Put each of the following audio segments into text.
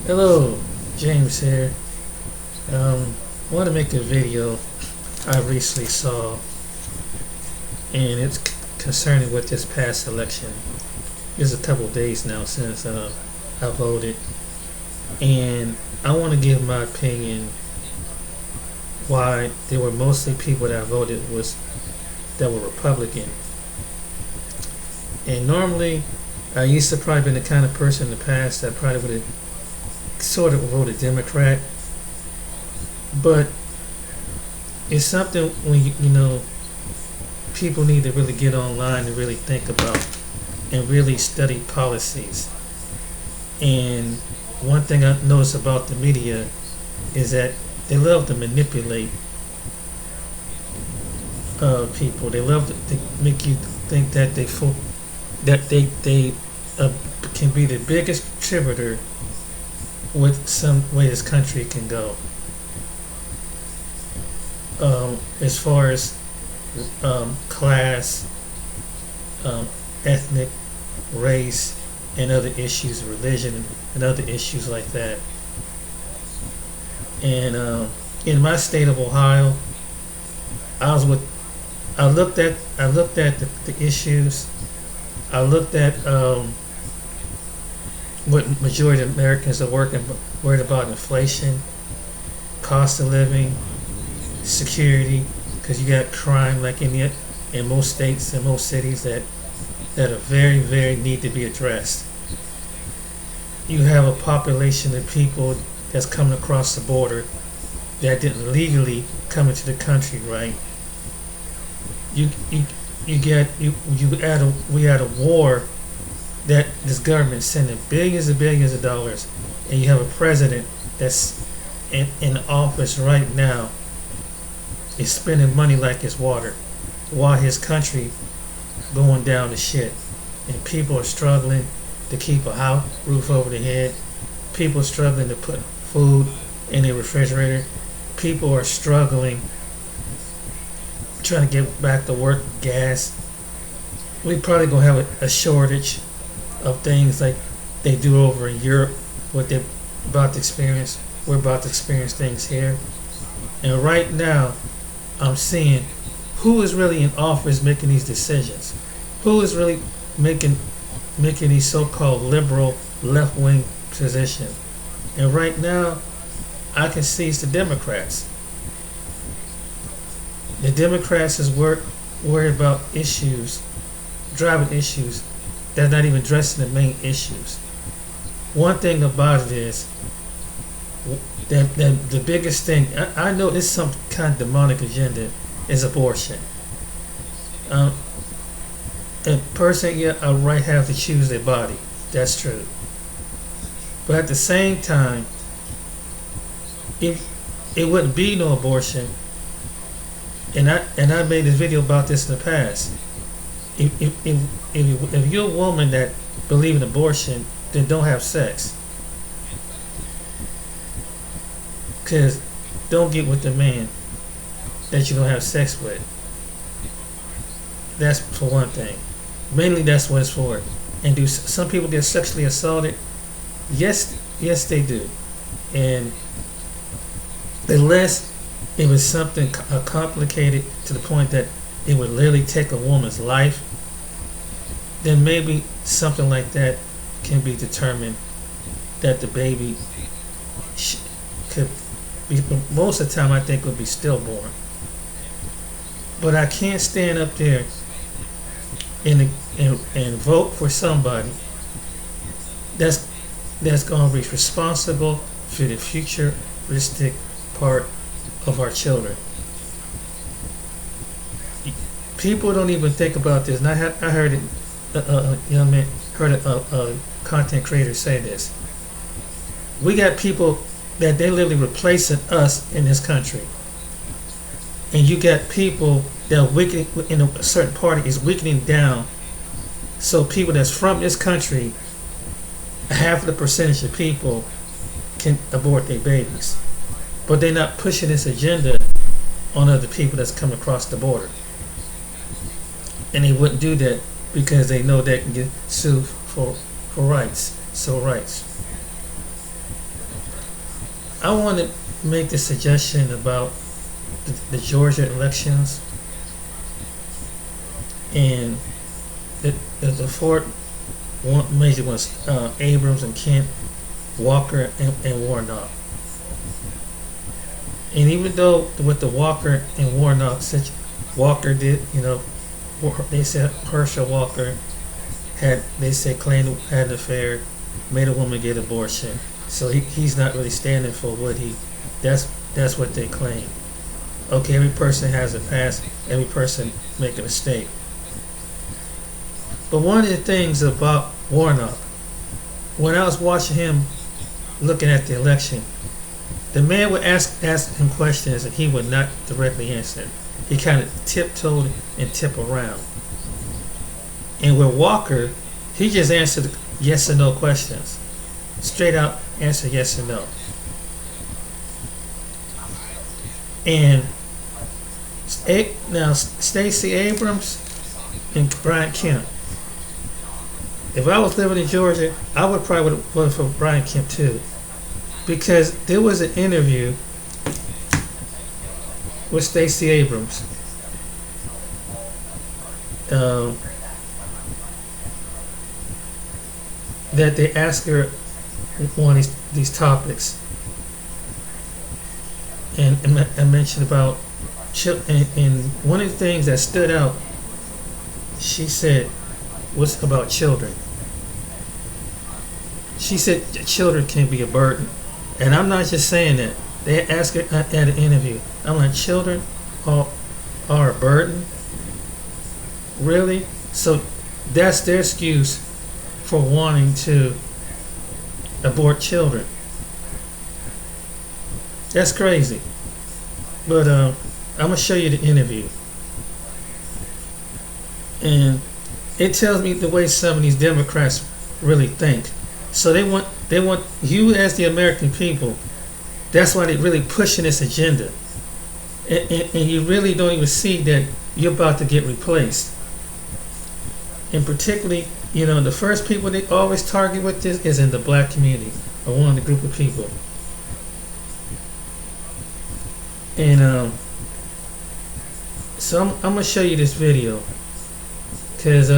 Hello, James here. Want to make a video I recently saw, and it's concerning with this past election. It's a couple of days now since I voted, and I want to give my opinion why there were mostly people that voted that were Republican. And normally, I used to probably been the kind of person in the past that probably would have sort of voted Democrat, but it's something when people need to really get online and really think about and really study policies. And one thing I notice about the media is that they love to manipulate people. They love to make you think that they can be the biggest contributor with some way this country can go. As far as class, ethnic, race, and other issues, religion, and other issues like that. And in my state of Ohio, I looked at the issues. I looked at what majority of Americans are worried about: inflation, cost of living, security, because you got crime like in most states and most cities that are very, very need to be addressed. You have a population of people that's coming across the border that didn't legally come into the country, right? We had a war that this government sending billions and billions of dollars, and you have a president that's in office right now is spending money like it's water, while his country going down to shit, and people are struggling to keep a roof over their head. People are struggling to put food in their refrigerator. People are struggling trying to get back to work, gas. We probably gonna have a shortage of things like they do over in Europe, what they're about to experience. We're about to experience things here. And right now, I'm seeing who is really in office making these decisions. Who is really making these so-called liberal left-wing positions. And right now, I can see it's the Democrats. The Democrats is worried about issues, driving issues that's not even addressing the main issues. One thing about it is that the biggest thing, I know it's some kind of demonic agenda, is abortion. A person, a right have to choose their body. That's true. But at the same time, if it wouldn't be no abortion, and I made this video about this in the past. If you're a woman that believes in abortion, then don't have sex. Because don't get with the man that you don't have sex with. That's for one thing. Mainly that's what it's for. And do some people get sexually assaulted? Yes, they do. And unless it was something complicated to the point that it would literally take a woman's life, then maybe something like that can be determined that the baby could be, most of the time I think would be stillborn. But I can't stand up there and vote for somebody that's going to be responsible for the futuristic part of our children. People don't even think about this. And I heard it. Young man heard a content creator say this. We got people that they literally replacing us in this country, and you got people that are weakening in a certain party is weakening down. So people that's from this country, half of the percentage of people can abort their babies, but they're not pushing this agenda on other people that's coming across the border. And they wouldn't do that because they know they can get sued for rights, civil rights. I want to make the suggestion about the Georgia elections and the four major ones: Abrams and Kent, Walker and Warnock. And even though with the Walker and Warnock, such Walker did, they said Herschel Walker they said claimed had an affair, made a woman get abortion. So he's not really standing for what that's what they claim. Okay, every person has a past, every person make a mistake. But one of the things about Warnock, when I was watching him looking at the election, the man would ask him questions and he would not directly answer. He kind of tiptoed and tip around. And with Walker, he just answered yes or no questions. Straight out answer yes or no. And now Stacey Abrams and Brian Kemp. If I was living in Georgia, I would probably would have voted for Brian Kemp too. Because there was an interview with Stacey Abrams. That they asked her one of these topics. And I mentioned about and one of the things that stood out, she said, was about children. She said children can be a burden. And I'm not just saying that. They asked her at an interview. I'm like, children are a burden? Really? So that's their excuse for wanting to abort children. That's crazy. But I'm going to show you the interview. And it tells me the way some of these Democrats really think. So they want you as the American people. That's why they're really pushing this agenda. And you really don't even see that you're about to get replaced. And particularly, the first people they always target with this is in the black community, or one of the group of people. And so I'm gonna show you this video, cause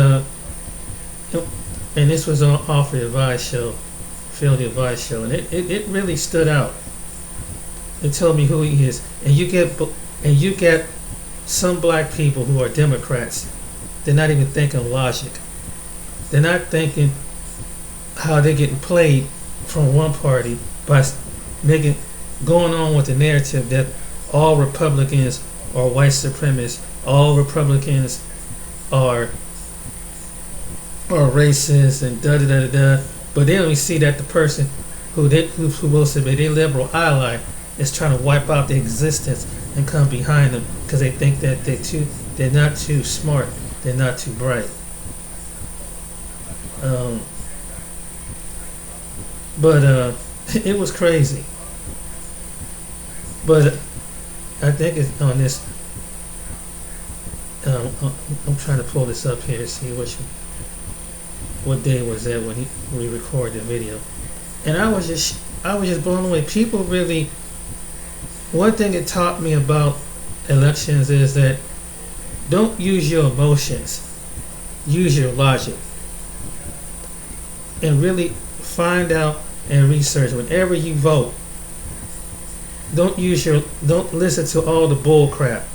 and this was off the advice show, Phil the Advice Show, and it really stood out. It told me who he is, and you get some black people who are Democrats. They're not even thinking logic. They're not thinking how they're getting played from one party by going on with the narrative that all Republicans are white supremacists, all Republicans are racist, and da da da da da. But they don't even see that the person who will say their liberal ally is trying to wipe out their existence and come behind them because they think that they're not too smart, they're not too bright. But it was crazy. But I think it's on this. I'm trying to pull this up here to see what day was that when we recorded the video, and I was just blown away. People really. One thing it taught me about elections is that don't use your emotions, use your logic, and really find out and research whenever you vote. Don't listen to all the bull crap.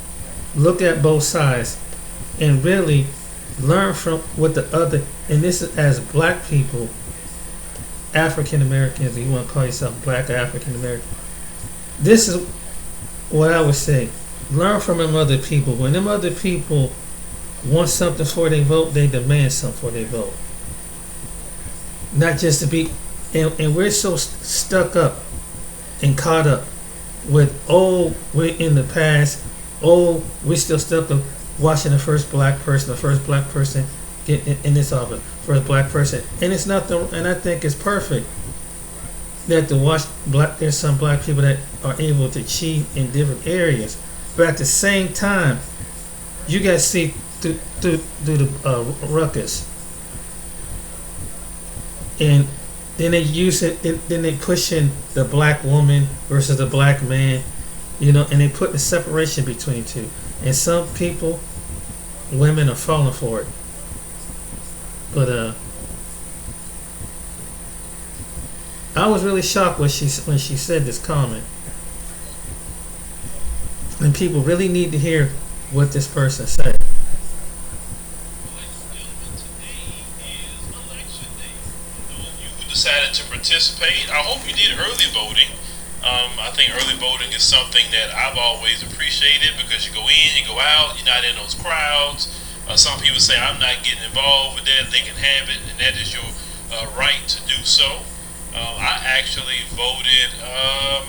Look at both sides and really learn from what the other, and this is as black people, African Americans, you want to call yourself black or African American. This is what I would say. Learn from them other people. When them other people want something for their vote, they demand something for their vote. Not just to be, and we're so stuck up and caught up with, we're in the past, we're still stuck up watching the first black person get in this office, first black person. And it's nothing, and I think it's perfect that to watch there's some black people that are able to achieve in different areas. But at the same time, you got to see through the ruckus. And Then they use it. Then they push in the black woman versus the black man, and they put the separation between two. And some people, women are falling for it. But I was really shocked when she said this comment. And people really need to hear what this person said. Decided to participate. I hope you did early voting. I think early voting is something that I've always appreciated because you go in, you go out, you're not in those crowds. Some people say I'm not getting involved with that. They can have it, and that is your right to do so. I actually voted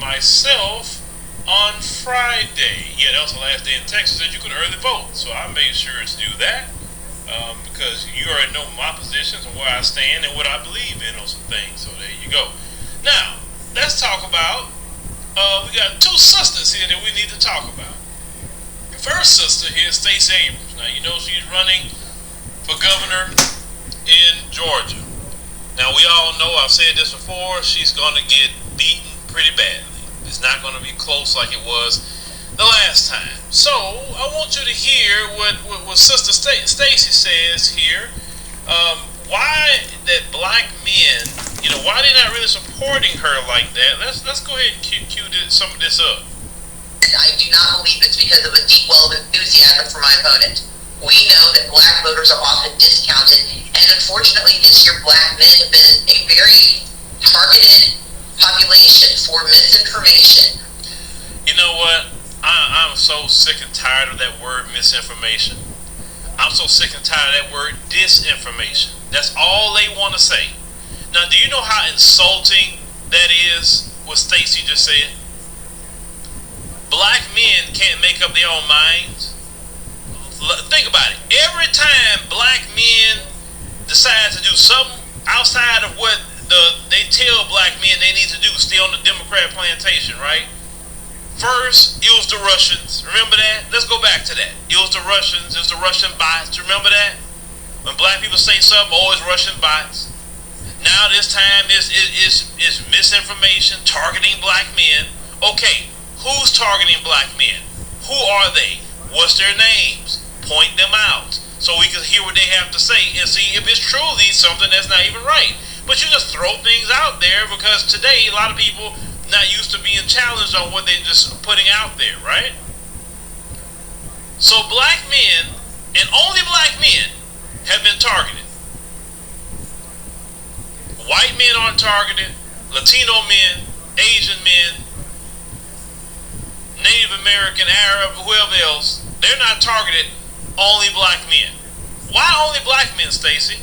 myself on Friday. Yeah, that was the last day in Texas that you could early vote, so I made sure to do that. Because you already know my positions and where I stand and what I believe in on some things. So there you go. Now, let's talk about, we got two sisters here that we need to talk about. The first sister here is Stacey Abrams. Now, you know she's running for governor in Georgia. Now, we all know, I've said this before, she's going to get beaten pretty badly. It's not going to be close like it was the last time. So I want you to hear what Sister Stacey says here. Why that black men, why they're not really supporting her like that. Let's go ahead and cue some of this up. And I do not believe it's because of a deep well of enthusiasm for my opponent. We know that black voters are often discounted, and unfortunately this year black men have been a very targeted population for misinformation. You know what? I'm so sick and tired of that word misinformation. I'm so sick and tired of that word disinformation. That's all they want to say. Now, do you know how insulting that is, what Stacey just said? Black men can't make up their own minds. Think about it. Every time black men decide to do something outside of what they tell black men they need to do, stay on the Democrat plantation, right? First, it was the Russians. Remember that? Let's go back to that. It was the Russians. It was the Russian bots. Remember that? When black people say something, always Russian bots. Now this time is misinformation targeting black men. Okay, who's targeting black men? Who are they? What's their names? Point them out so we can hear what they have to say and see if it's truly something that's not even right. But you just throw things out there because today a lot of people not used to being challenged on what they're just putting out there, right? So black men, and only black men, have been targeted. White men aren't targeted. Latino men, Asian men, Native American, Arab, whoever else, they're not targeted. Only black men. Why only black men, Stacey?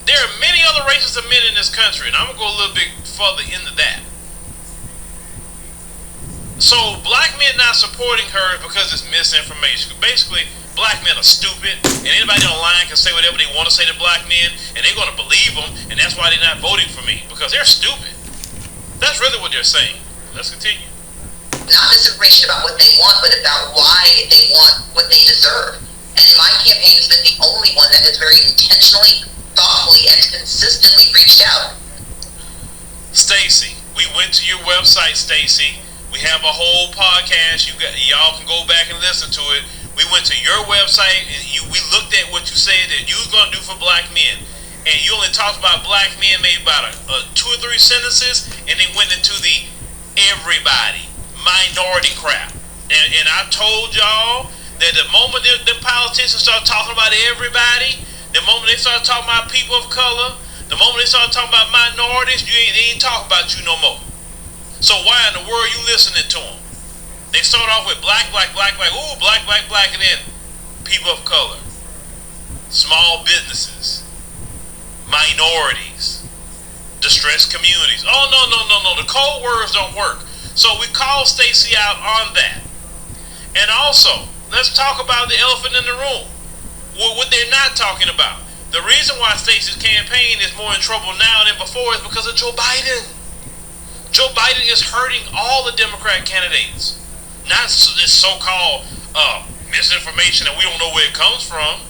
There are many other races of men in this country, and I'm going to go a little bit further into that. So black men not supporting her because it's misinformation. Basically, black men are stupid, and anybody online can say whatever they want to say to black men, and they're going to believe them, and that's why they're not voting for me, because they're stupid. That's really what they're saying. Let's continue. Not misinformation about what they want, but about why they want what they deserve. And my campaign has been the only one that has very intentionally, thoughtfully, and consistently reached out. Stacey, we went to your website, Stacey. We have a whole podcast. Y'all can go back and listen to it. We went to your website and we looked at what you said that you was going to do for black men. And you only talked about black men maybe about 2 or 3 sentences, and they went into the everybody, minority crap. And I told y'all that the moment the politicians start talking about everybody, the moment they start talking about people of color, the moment they start talking about minorities, they ain't talking about you no more. So why in the world are you listening to them? They start off with black, ooh, black, and then people of color, small businesses, minorities, distressed communities. Oh, no. The code words don't work. So we call Stacey out on that. And also, let's talk about the elephant in the room. What they're not talking about. The reason why Stacey's campaign is more in trouble now than before is because of Joe Biden. Joe Biden is hurting all the Democrat candidates. Not this so-called misinformation that we don't know where it comes from.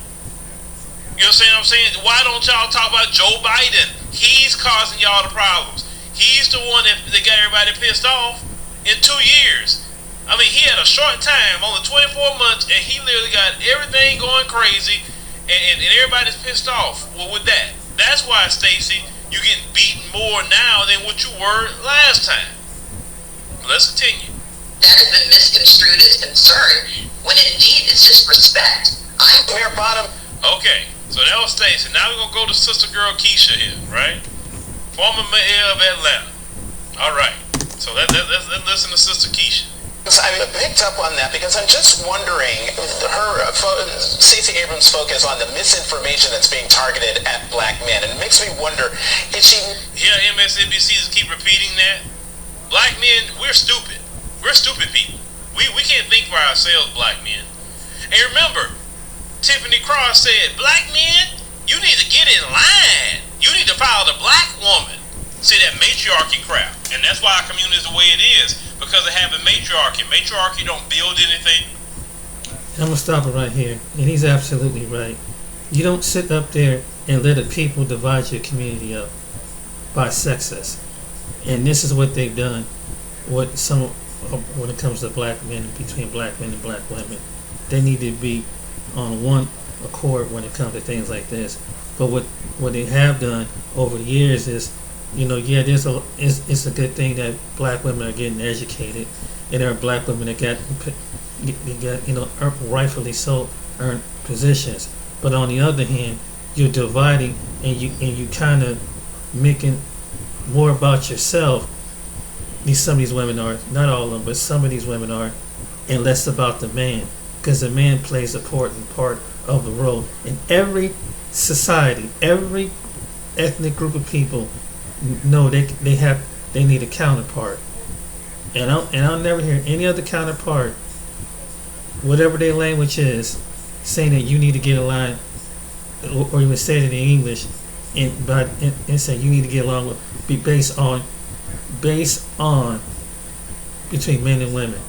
You know what I'm saying? Why don't y'all talk about Joe Biden He's causing y'all the problems. He's the one that got everybody pissed off in 2 years. I mean, he had a short time, only 24 months, and he literally got everything going crazy, and everybody's pissed off. Well, with that, that's why, Stacey, you getting beaten more now than what you were last time. Let's continue. That has been misconstrued as concern, when indeed it's just respect. I'm Mayor Bottom. Okay, so that was Stacey. Now we're going to go to Sister Girl Keisha here, right? Former mayor of Atlanta. All right, so let's listen to Sister Keisha. I picked up on that because I'm just wondering, Stacey Abrams' focus on the misinformation that's being targeted at black men, and it makes me wonder, is she... Yeah, MSNBC keep repeating that. Black men, we're stupid. We're stupid people. We can't think for ourselves, black men. And remember, Tiffany Cross said, black men, you need to get in line. You need to follow the black woman. See, that matriarchy crap. And that's why our community is the way it is. Because of having matriarchy. Matriarchy don't build anything. I'm going to stop it right here. And he's absolutely right. You don't sit up there and let the people divide your community up by sexes. And this is what they've done. When it comes to black men, between black men and black women. They need to be on one accord when it comes to things like this. But what they have done over the years is, it's a good thing that black women are getting educated, and there are black women that got rightfully so earned positions. But on the other hand, you're dividing and you kind of making more about yourself. Some of these women are, not all of them, but some of these women are, and less about the man, because the man plays an important part of the role in every society. Every ethnic group of people know they need a counterpart, and I'll never hear any other counterpart, whatever their language is, saying that you need to get a line, or even say it in English, and say you need to get along with, be based on between men and women,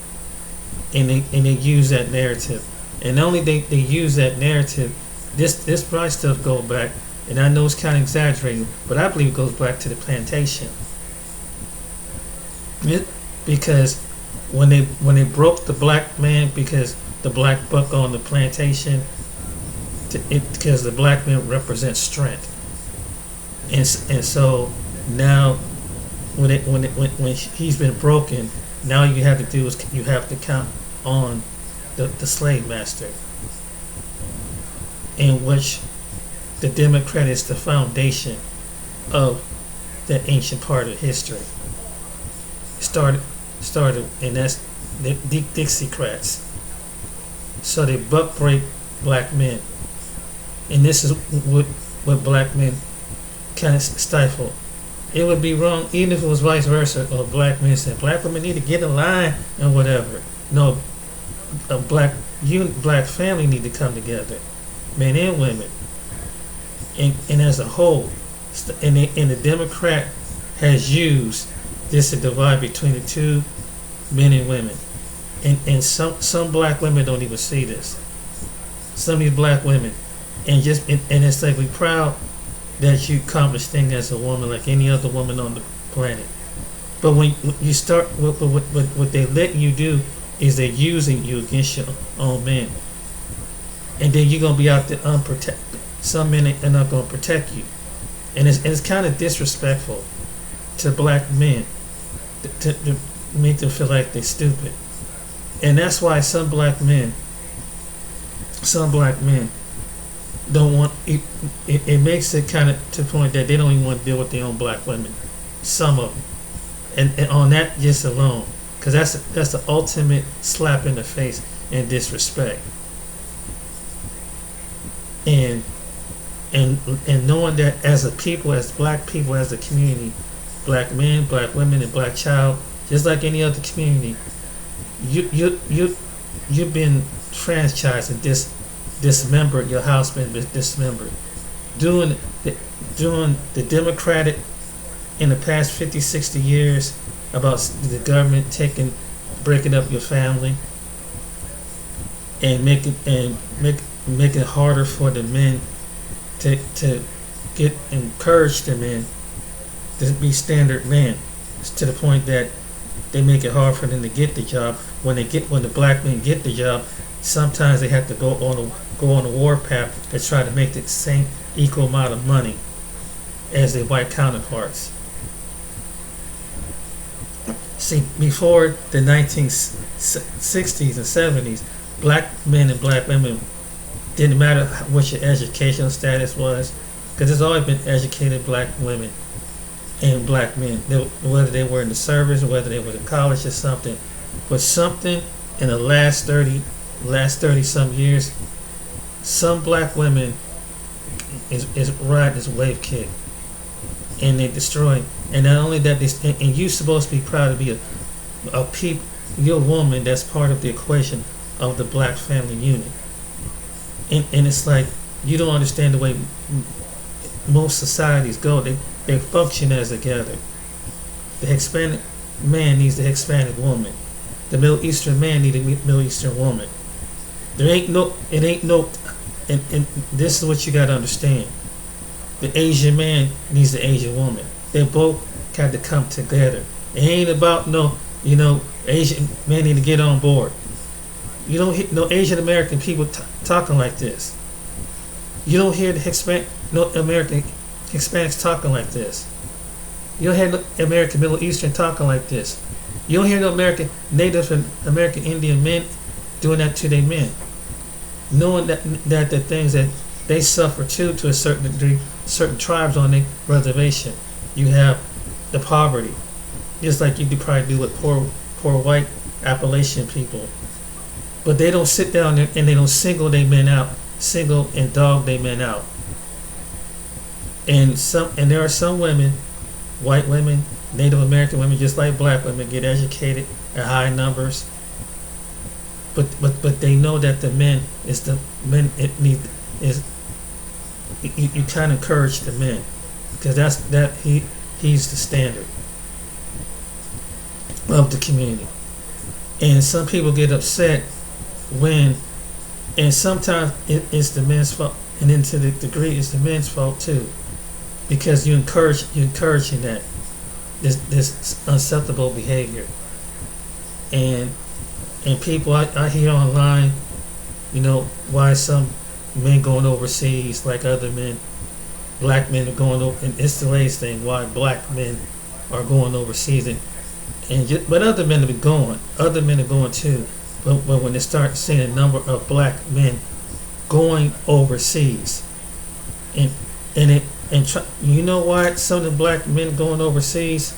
and they use that narrative, and not only they use that narrative, this probably stuff goes back. And I know it's kind of exaggerating, but I believe it goes back to the plantation. Because when they broke the black man, because the black buck on the plantation, because the black man represents strength, and so now when he's been broken, now you have to do is you have to count on the slave master, in which the Democrat is the foundation of that ancient part of history. Started, and that's the Dixiecrats. So they buck break black men, and this is what black men kind of stifle. It would be wrong even if it was vice versa, or black men said black women need to get in line and whatever. No, a black family need to come together, men and women. And as a whole, and the Democrat has used this to divide between the two, men and women, and some black women don't even see this. Some of these black women, and it's like we're proud that you accomplished things as a woman like any other woman on the planet. But when you start, what they let you do is they're using you against your own men, and then you're gonna be out there unprotected. Some men are not going to protect you, and it's kind of disrespectful to black men to make them feel like they're stupid, and that's why some black men don't want it. It makes it kind of to the point that they don't even want to deal with their own black women. Some of them, and on that just alone, because that's the ultimate slap in the face and disrespect, and knowing that as a people, as black people, as a community, black men, black women, and black child, just like any other community, you've been franchised and dismembered. Your house been dismembered. Doing the Democratic in the past 50, 60 years about the government breaking up your family and making it harder for the men to encourage the men to be standard men, to the point that they make it hard for them to get the job. When the black men get the job, sometimes they have to go on a war path to try to make the same equal amount of money as their white counterparts. See, before the 1960s and 70s, black men and black women didn't matter what your educational status was, because there's always been educated black women and black men, whether they were in the service or whether they were in college or something. But something in the last 30 some years, some black women is riding this wave kick, and they're destroying. And not only that, and you're supposed to be proud to be you're a woman that's part of the equation of the black family unit. And it's like, you don't understand the way most societies go. They function as together. The Hispanic man needs the Hispanic woman. The Middle Eastern man needs a Middle Eastern woman. And this is what you got to understand. The Asian man needs the Asian woman. They both got to come together. It ain't about Asian men need to get on board. You don't hear no Asian American people talking like this. You don't hear the American Hispanics talking like this. You don't hear no American Middle Eastern talking like this. You don't hear no Native American Indian men doing that to their men, knowing that the things that they suffer too, to a certain degree. Certain tribes on their reservation, you have the poverty, just like you could probably do with poor white Appalachian people. But they don't sit down and they don't single and dog their men out. And there are some women, white women, Native American women, just like black women, get educated at high numbers. But they know that you kind of encourage the men, because he's the standard of the community. And some people get upset and sometimes it's the men's fault, and then to the degree it's the men's fault too, because you're encouraging that this unacceptable behavior. And people I hear online, why some men going overseas like other men, black men are going over, and it's the latest thing, why black men are going overseas, but other men are going too. But when they start seeing a number of black men going overseas, you know why some of the black men going overseas?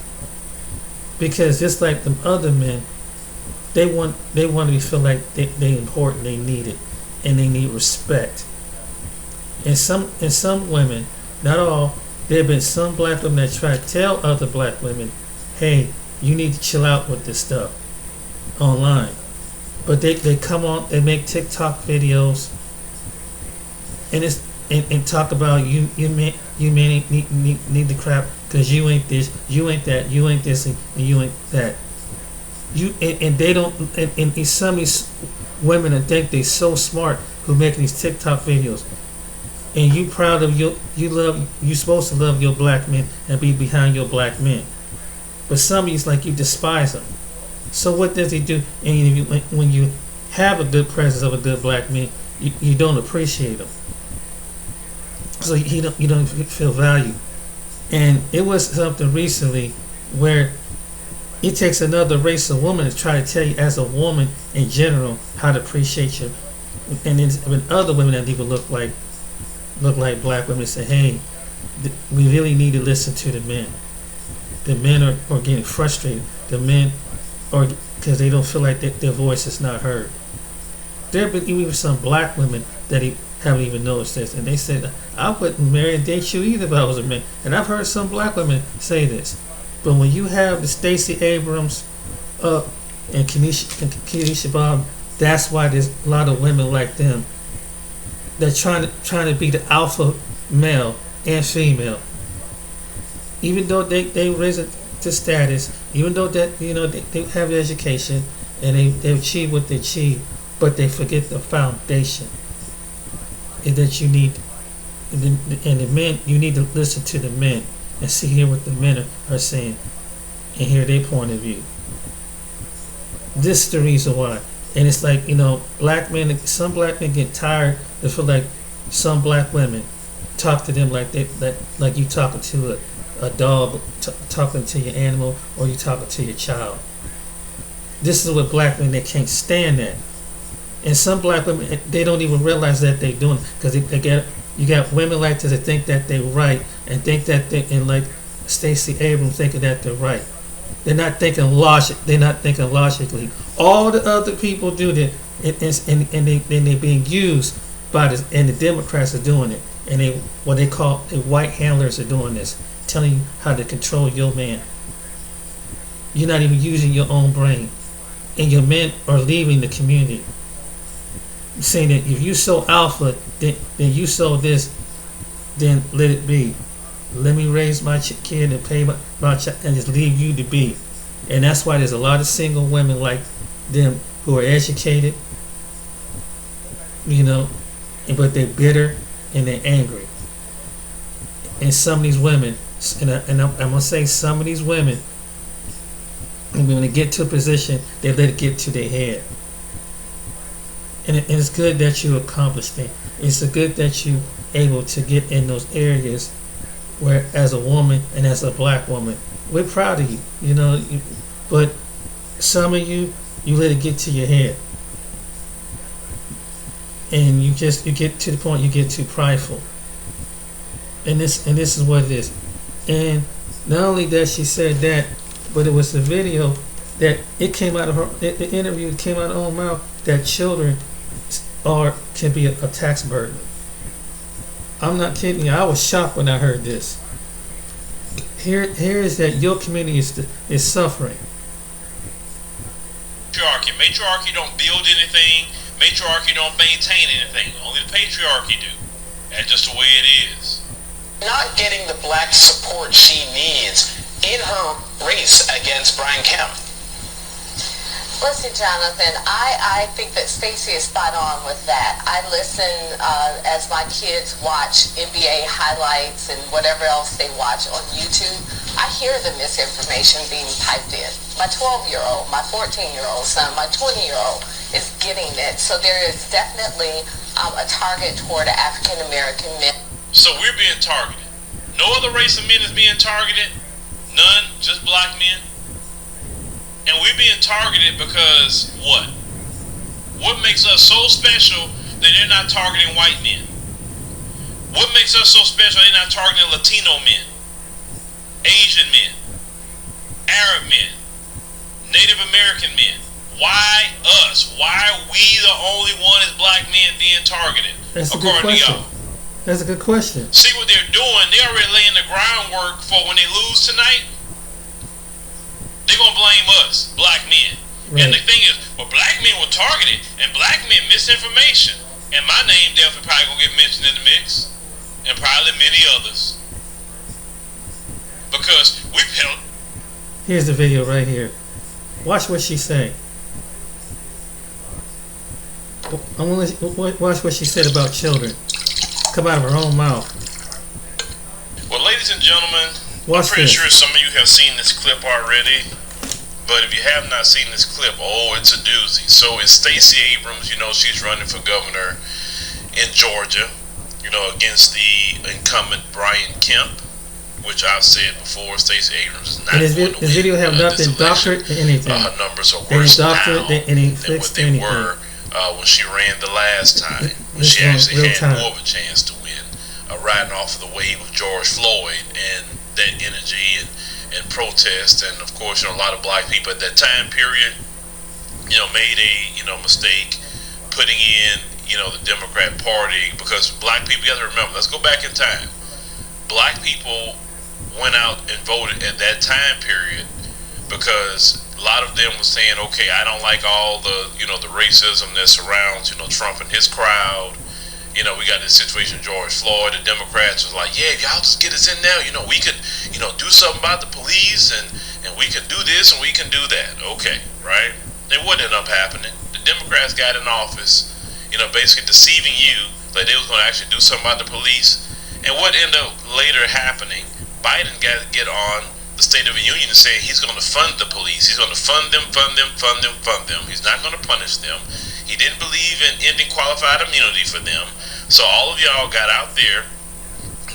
Because just like the other men, they want to feel like they important, they need it, and they need respect. And some women, not all, there have been some black women that try to tell other black women, hey, you need to chill out with this stuff online. But they come on, they make TikTok videos and talk about you may need the crap because you ain't this, you ain't that, you ain't this, and you ain't that. They don't, and some of these women that think they're so smart who making these TikTok videos, and you proud of you supposed to love your black men and be behind your black men, but some of you's like you despise them. So what does he do? And when you have a good presence of a good black man, you don't appreciate him. So you don't feel value. And it was something recently where it takes another race of woman to try to tell you as a woman in general how to appreciate you. And then when other women that even look like black women say, hey, we really need to listen to the men. The men are getting frustrated. The men or because they don't feel like their voice is not heard. There have been even some black women that haven't even noticed this, and they said, I wouldn't marry and date you either if I was a man. And I've heard some black women say this. But when you have the Stacey Abrams and Kenesha Bob, that's why there's a lot of women like them that trying to be the alpha male and female. Even though they raise it to status, even though that they have education and they achieve what they achieve, but they forget the foundation. And that you need, and the men, you need to listen to the men. and hear what the men are saying and hear their point of view. This is the reason why. And it's like, black men, some black men get tired. They feel like some black women talk to them like like you talking to a dog, talking to your animal, or you talking to your child. This is what black men, they can't stand that. And some black women, they don't even realize that they're doing it, because you got women like this that think that they're right, and think that and like Stacey Abrams thinking that they're right. They're not thinking logically. All the other people do that, and they're being used by this, and the Democrats are doing it, and what they call the white handlers are doing this, telling you how to control your man. You're not even using your own brain, and your men are leaving the community, saying that if you so alpha, then you so this, then let it be. Let me raise my kid and pay my child and just leave you to be. And that's why there's a lot of single women like them who are educated, but they're bitter and they're angry. And some of these women, and I'm going to say some of these women, when they get to a position, they let it get to their head. And it's good that you accomplished it. It's good that you able to get in those areas where, as a woman and as a black woman, we're proud of you, but some of you let it get to your head. And you get to the point you get too prideful. And this is what it is. And not only that she said that, but it was the video that it came out of her, the interview came out of her own mouth, that children can be a tax burden. I'm not kidding you. I was shocked when I heard this. Here is that your community is suffering. Matriarchy don't build anything. Matriarchy don't maintain anything. Only the patriarchy do. That's just the way it is. Not getting the black support she needs in her race against Brian Kemp. Listen, Jonathan, I think that Stacey is spot on with that. I listen as my kids watch NBA highlights and whatever else they watch on YouTube. I hear the misinformation being piped in. My 12-year-old, my 14-year-old son, my 20-year-old is getting it. So there is definitely a target toward African-American men. So we're being targeted. No other race of men is being targeted. None, just black men. And we're being targeted because what? What makes us so special that they're not targeting white men? What makes us so special they're not targeting Latino men, Asian men, Arab men, Native American men? Why us? Why are we the only one as black men being targeted? That's a good question. That's a good question. See what they're doing? They're already laying the groundwork for when they lose tonight. They're going to blame us, black men. Right. And the thing is, black men were targeted, and black men misinformation. And my name definitely probably going to get mentioned in the mix. And probably many others. Because we built. Here's the video right here. Watch what she say. I want to watch what she said about children. Come out of her own mouth. Well, ladies and gentlemen, watch I'm pretty this. sure some of you have seen this clip already. But if you have not seen this clip, it's a doozy. So it's Stacey Abrams. She's running for governor in Georgia, against the incumbent Brian Kemp, which I've said before, Stacey Abrams is not going to win. This video have nothing doctored to anything. Her numbers are worse now than what they anything. were when she ran the last time, when she actually had more of a chance to win, riding off of the wave of George Floyd and that energy and protest. And of course, a lot of black people at that time period, made a mistake putting in, the Democrat Party, because black people, you have to remember, let's go back in time. Black people went out and voted at that time period because a lot of them were saying, okay, I don't like all the, the racism that surrounds, Trump and his crowd. We got this situation, George Floyd. The Democrats was like, yeah, y'all just get us in there. We could, do something about the police, and we can do this and we can do that. Okay, right? And what ended up happening? The Democrats got in office, basically deceiving you that they was going to actually do something about the police. And what ended up later happening Biden got to get on the State of the Union and say he's going to fund the police. He's going to fund them. He's not going to punish them. He didn't believe in ending qualified immunity for them. So all of y'all got out there,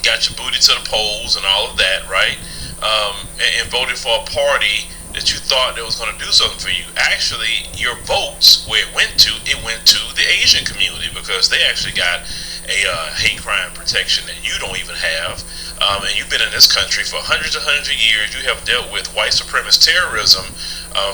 got your booty to the polls and all of that, right? And voted for a party that you thought that was going to do something for you. Actually, your votes, where it went to the Asian community, because they actually got a hate crime protection that you don't even have. And you've been in this country for hundreds of years. You have dealt with white supremacist terrorism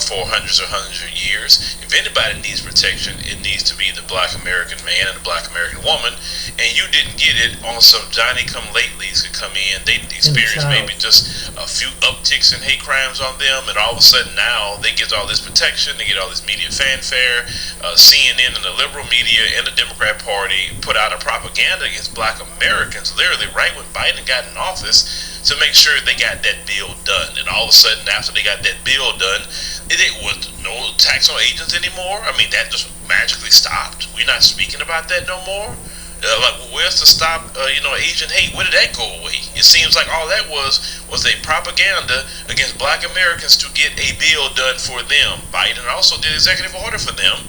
for hundreds of years. If anybody needs protection, it needs to be the black American man and the black American woman. And you didn't get it on some Johnny-come-latelys who come in. They experience maybe just a few upticks in hate crimes on them, and all of a sudden now they get all this protection, they get all this media fanfare. CNN and the liberal media and the Democrat Party put out a propaganda against black Americans literally right when Biden got in office to make sure they got that bill done. And all of a sudden, after they got that bill done, it was no tax on agents anymore. I mean, that just magically stopped. We're not speaking about that no more. Like, where's to stop, Asian hate? Where did that go away? It seems like all that was a propaganda against black Americans to get a bill done for them. Biden also did executive order for them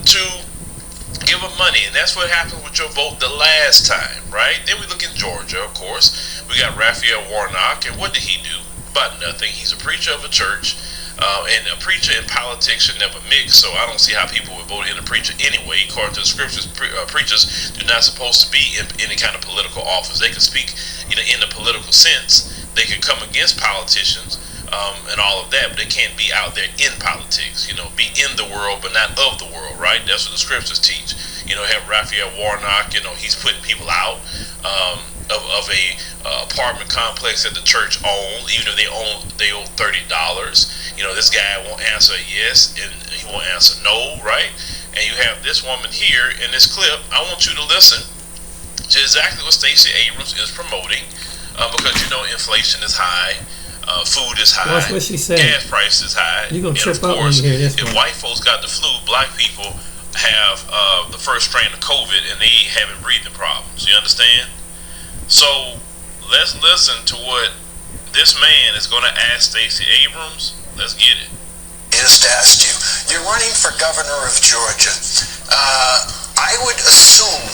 to give them money, and that's what happened with your vote the last time, right? Then we look in Georgia, of course. We got Raphael Warnock, and what did he do? About nothing. He's a preacher of a church. And a preacher and politics should never mix, so I don't see how people would vote in a preacher anyway. According to the scriptures, preachers do not supposed to be in any kind of political office. They can speak in a political sense. They can come against politicians and all of that, but they can't be out there in politics. Be in the world but not of the world, right? That's what the scriptures teach. Have Raphael Warnock, he's putting people out of a apartment complex that the church owns, even if they owe $30. This guy won't answer yes and he won't answer no, right? And you have this woman here in this clip. I want you to listen to exactly what Stacey Abrams is promoting, because inflation is high, food is high, watch what she said. Gas price is high. You're gonna trip up when you hear this if one. white folks got the flu, black people have the first strain of COVID and they having breathing problems. You understand? So let's listen to what this man is going to ask Stacey Abrams. Let's get it. Is to ask you, you're running for governor of Georgia. I would assume,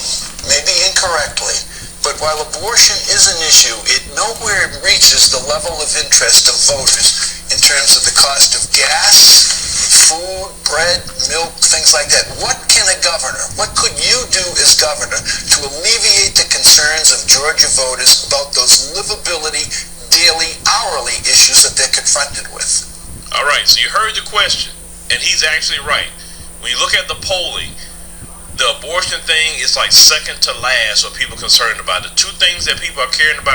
maybe incorrectly, but while abortion is an issue, it nowhere reaches the level of interest of voters in terms of the cost of gas, food, bread, milk, things like that. What could you do as governor to alleviate the concerns of Georgia voters about those livability, daily, hourly issues that they're confronted with? All right, so you heard the question, and he's actually right. When you look at the polling, the abortion thing is like second to last what people are concerned about. The two things that people are caring about